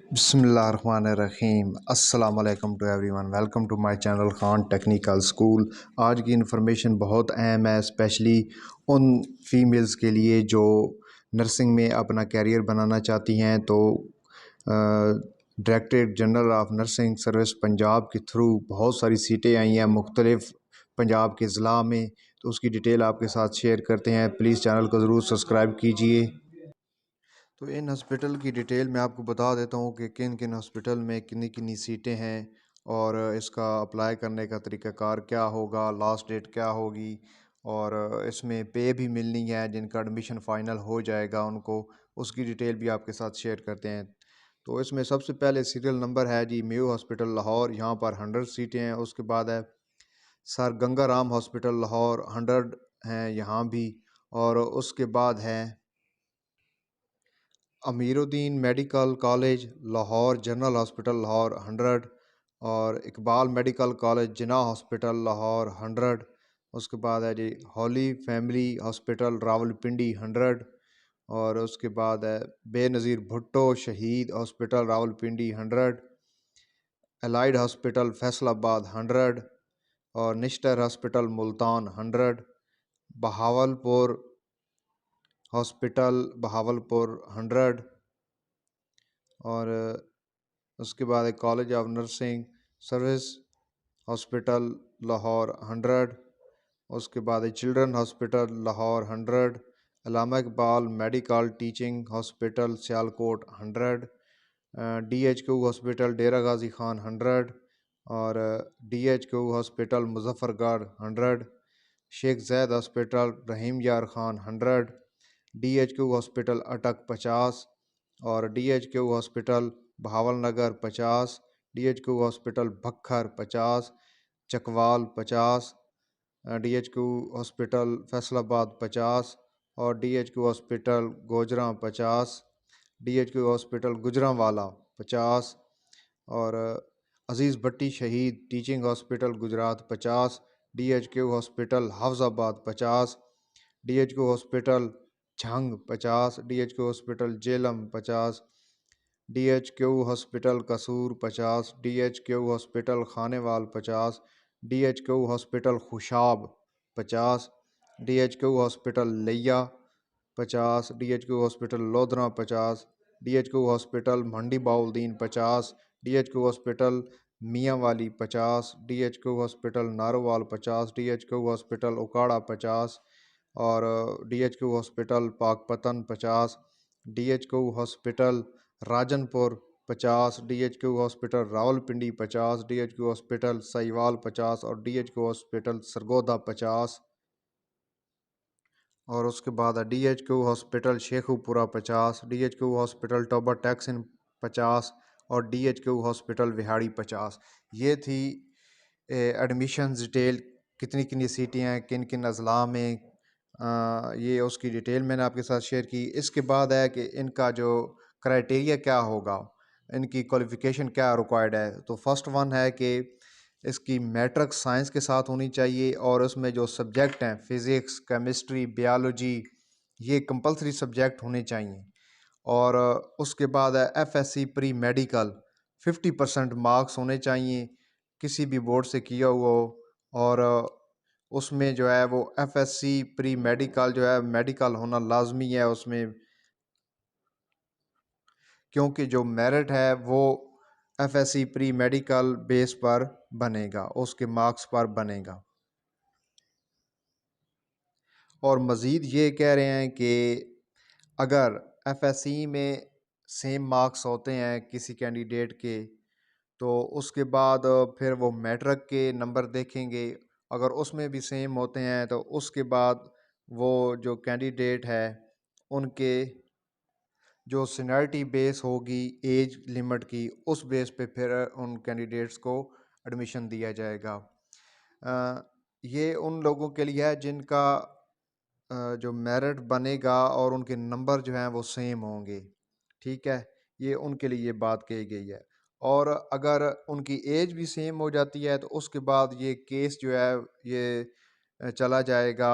बिस्मिल्लाहिर्रहमानिर्रहीम। अस्सलाम वालेकुम to everyone, welcome to my channel Khan technical school. आज की इन्फॉर्मेशन बहुत अहम है, स्पेशली उन फीमेल्स के लिए जो नर्सिंग में अपना कैरियर बनाना चाहती हैं। तो directorate general of nursing service Punjab के थ्रू बहुत सारी सीटें आई हैं मुख्तलिफ़ पंजाब के ज़िला में, तो उसकी डिटेल आपके साथ शेयर करते हैं। प्लीज़ चैनल को ज़रूर सब्सक्राइब कीजिए। तो इन हॉस्पिटल की डिटेल मैं आपको बता देता हूँ कि किन किन हॉस्पिटल में कितनी कितनी सीटें हैं और इसका अप्लाई करने का तरीक़ाकार क्या होगा, लास्ट डेट क्या होगी, और इसमें पे भी मिलनी है। जिनका एडमिशन फ़ाइनल हो जाएगा उनको उसकी डिटेल भी आपके साथ शेयर करते हैं। तो इसमें सबसे पहले सीरियल नंबर है जी मेयो हॉस्पिटल लाहौर, यहाँ पर 100 सीटें हैं। उसके बाद है सर गंगा राम हॉस्पिटल लाहौर, 100 हैं यहाँ भी। और उसके बाद है Amiruddin medical college Lahore general hospital Lahore 100। और इकबाल मेडिकल कॉलेज जिन्ना हॉस्पिटल लाहौर 100। उसके बाद है जी हॉली फैमिली हॉस्पिटल रावलपिंडी 100। और उसके बाद है बेनज़ीर भुट्टो शहीद hospital Rawalpindi 100। Allied hospital Faisalabad 100। और निश्तर हॉस्पिटल मुल्तान 100। बहावलपुर हॉस्पिटल बहावलपुर 100। और उसके बाद एक college of nursing service hospital Lahore 100। उसके बाद एक children hospital Lahore 100। Allama Iqbal medical teaching hospital Sialkot 100। DHQ hospital Dera Ghazi Khan 100। और DHQ hospital Muzaffargarh 100। Sheikh Zayed hospital Rahim Yar Khan 100। DHQ hospital Attock 50। और DHQ hospital Bahawalnagar 50। DHQ hospital Bhakkar 50। Chakwal 50। DHQ hospital Faisalabad 50। और DHQ hospital Gojra 50। DHQ hospital Gujranwala 50। और अजीज़ भट्टी शहीद teaching hospital Gujrat 50। DHQ hospital Hafizabad 50। DHQ hospital Jhang 50। DHQ hospital Jhelum 50। DHQ hospital Kasur 50। DHQ hospital Khanewal 50। DHQ hospital Khushab 50। DHQ hospital Layyah 50। DHQ hospital Lodhran 50। DHQ hospital Mandi Bahauddin 50। DHQ hospital Mianwali 50। DHQ hospital Narowal 50। DHQ hospital Okara 50। और DHQ hospital Pakpattan 50। DHQ hospital Rajanpur 50। DHQ hospital Rawalpindi 50। DHQ hospital Sahiwal 50। और DHQ hospital Sargodha 50। और उसके बाद DHQ hospital Sheikhupura 50। DHQ hospital Toba Tek Singh 50। और DHQ hospital Vehari 50। ये थी admission detail, कितनी कितनी सीटें हैं किन किन अजला में। ये उसकी डिटेल मैंने आपके साथ शेयर की। इसके बाद है कि इनका जो क्राइटेरिया क्या होगा, इनकी क्वालिफ़िकेशन क्या रिक्वायर्ड है। तो फर्स्ट वन है कि इसकी मैट्रिक साइंस के साथ होनी चाहिए। और उसमें जो सब्जेक्ट हैं फ़िज़िक्स केमिस्ट्री बायोलॉजी ये कंपलसरी सब्जेक्ट होने चाहिए। और उसके बाद है FSC प्री मेडिकल 50% मार्क्स होने चाहिए, किसी भी बोर्ड से किया हुआ हो। और उसमें जो है वो FSC प्री मेडिकल जो है मेडिकल होना लाजमी है उसमें, क्योंकि जो मेरिट है वो FSC प्री मेडिकल बेस पर बनेगा, उसके मार्क्स पर बनेगा। और मज़ीद ये कह रहे हैं कि अगर FSC में सेम मार्क्स होते हैं किसी कैंडिडेट के, तो उसके बाद फिर वो मैट्रिक के नंबर देखेंगे। अगर उसमें भी सेम होते हैं तो उसके बाद वो जो कैंडिडेट है उनके जो सीनियरिटी बेस होगी एज लिमिट की, उस बेस पे फिर उन कैंडिडेट्स को एडमिशन दिया जाएगा। ये उन लोगों के लिए है जिनका जो मेरिट बनेगा और उनके नंबर जो हैं वो सेम होंगे। ठीक है, ये उनके लिए ये बात कही गई है। और अगर उनकी एज भी सेम हो जाती है तो उसके बाद ये केस जो है ये चला जाएगा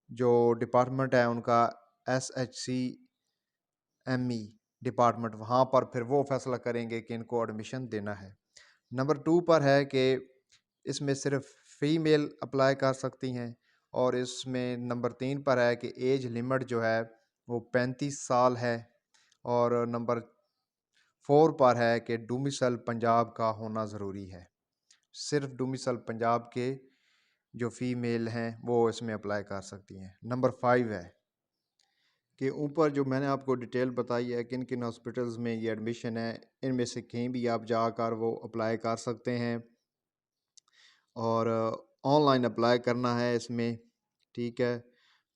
जो डिपार्टमेंट है उनका SHCME डिपार्टमेंट, वहाँ पर फिर वो फैसला करेंगे कि इनको एडमिशन देना है। नंबर 2 पर है कि इसमें सिर्फ फ़ीमेल अप्लाई कर सकती हैं, और इसमें नंबर 3 पर है कि एज लिमिट जो है वो 35 साल है, और नंबर 4 पर है कि डोमिसाइल पंजाब का होना ज़रूरी है। सिर्फ डोमिसाइल पंजाब के जो फ़ीमेल हैं वो इसमें अप्लाई कर सकती हैं। नंबर 5 है कि ऊपर जो मैंने आपको डिटेल बताई है किन किन हॉस्पिटल्स में ये एडमिशन है, इनमें से कहीं भी आप जाकर वो अप्लाई कर सकते हैं, और ऑनलाइन अप्लाई करना है इसमें, ठीक है।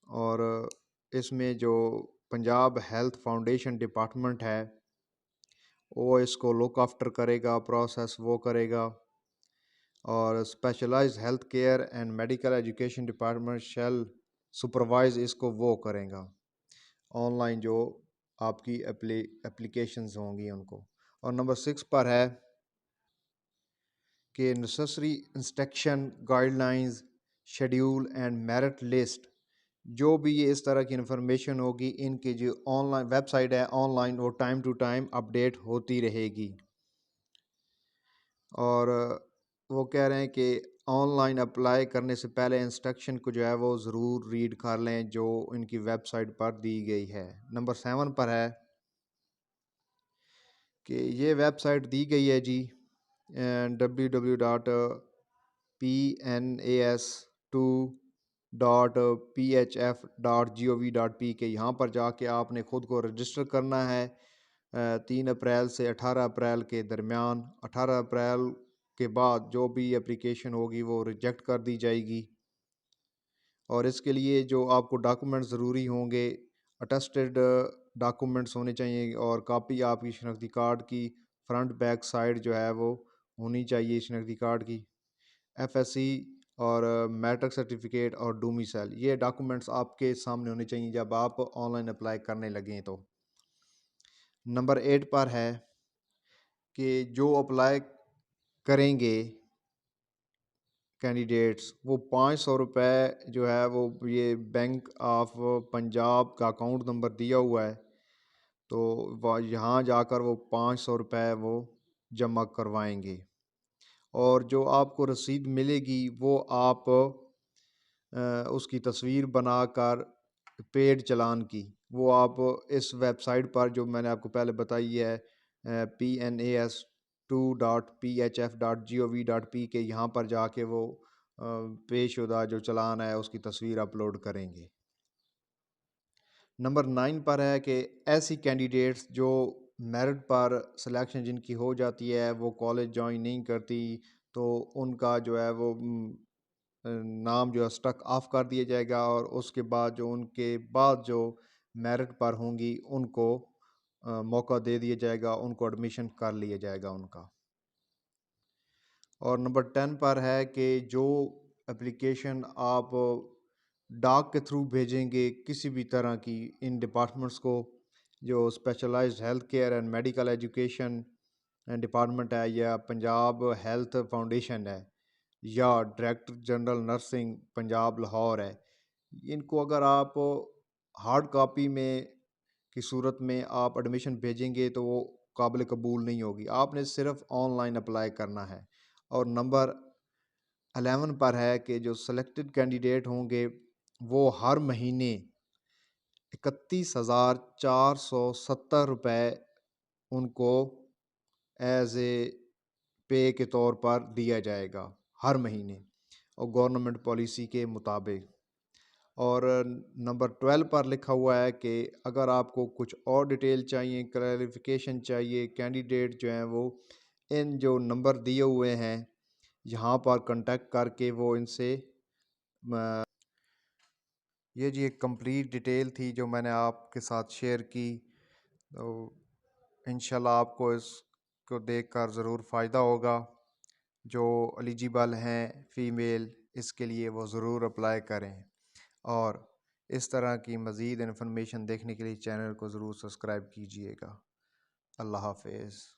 और इसमें जो पंजाब हेल्थ फाउंडेशन डिपार्टमेंट है वो इसको लुक आफ्टर करेगा, प्रोसेस वो करेगा, और specialised health care and medical education department shall supervise इसको वो करेगा, ऑनलाइन जो आपकी एप्लीकेशंस होंगी उनको। और नंबर 6 पर है कि necessary instruction guidelines schedule and merit list, जो भी ये इस तरह की इंफॉर्मेशन होगी इनकी जो ऑनलाइन वेबसाइट है ऑनलाइन वो टाइम टू टाइम अपडेट होती रहेगी। और वो कह रहे हैं कि ऑनलाइन अप्लाई करने से पहले इंस्ट्रक्शन को जो है वो ज़रूर रीड कर लें जो इनकी वेबसाइट पर दी गई है। नंबर 7 पर है कि ये वेबसाइट दी गई है जी www.pnas2.phf.gov.p के। यहाँ पर जाके आपने ख़ुद को रजिस्टर करना है 3 अप्रैल से 18 अप्रैल के दरमियान। 18 अप्रैल के बाद जो भी एप्लीकेशन होगी वो रिजेक्ट कर दी जाएगी। और इसके लिए जो आपको डॉक्यूमेंट ज़रूरी होंगे, अटेस्टेड डॉक्यूमेंट्स होने चाहिए, और कॉपी आपकी शनाख्ती कार्ड की फ्रंट बैक साइड जो है वो होनी चाहिए शनाख्ती कार्ड की, एफएससी और मैट्रिक सर्टिफिकेट और डोमिसाइल, ये डॉक्यूमेंट्स आपके सामने होने चाहिए जब आप ऑनलाइन अप्लाई करने लगें। तो नंबर 8 पर है कि जो अप्लाई करेंगे कैंडिडेट्स वो 500 रुपये जो है वो ये बैंक ऑफ पंजाब का अकाउंट नंबर दिया हुआ है, तो वह यहाँ जाकर वो 500 रुपये वो जमा करवाएंगे। और जो आपको रसीद मिलेगी वो आप उसकी तस्वीर बनाकर पेड चालान की वो आप इस वेबसाइट पर जो मैंने आपको पहले बताई है PNAS2.PHF.gov.p के, यहाँ पर जाके वो पेशुदा जो चालान है उसकी तस्वीर अपलोड करेंगे। नंबर 9 पर है कि ऐसी कैंडिडेट्स जो मेरिट पर सिलेक्शन जिनकी हो जाती है वो कॉलेज ज्वाइन नहीं करती, तो उनका जो है वो नाम जो है स्टक ऑफ कर दिया जाएगा, और उसके बाद जो उनके बाद जो मेरिट पर होंगी उनको मौका दे दिया जाएगा, उनको एडमिशन कर लिया जाएगा उनका। और नंबर 10 पर है कि जो एप्लीकेशन आप डाक के थ्रू भेजेंगे किसी भी तरह की इन डिपार्टमेंट्स को, जो specialised health care and medical education department है, या पंजाब हेल्थ फाउंडेशन है, या director general nursing Punjab Lahore है, इनको अगर आप हार्ड कॉपी में की सूरत में आप एडमिशन भेजेंगे तो वो काबिल कबूल नहीं होगी, आपने सिर्फ ऑनलाइन अप्लाई करना है। और नंबर 11 पर है कि जो सेलेक्टेड कैंडिडेट होंगे वो हर महीने 31,470 रुपये उनको एज ए पे के तौर पर दिया जाएगा हर महीने, और गवर्नमेंट पॉलिसी के मुताबिक। और नंबर 12 पर लिखा हुआ है कि अगर आपको कुछ और डिटेल चाहिए, क्लैरिफिकेशन चाहिए, कैंडिडेट जो हैं वो इन जो नंबर दिए हुए हैं यहाँ पर कांटेक्ट करके वो इनसे ये जी एक कंप्लीट डिटेल थी जो मैंने आपके साथ शेयर की। तो इंशाल्लाह आपको इसको देखकर ज़रूर फ़ायदा होगा। जो एलिजिबल हैं फ़ीमेल इसके लिए वो ज़रूर अप्लाई करें, और इस तरह की मज़ीद इन्फॉर्मेशन देखने के लिए चैनल को ज़रूर सब्सक्राइब कीजिएगा। अल्लाह हाफ़िज़।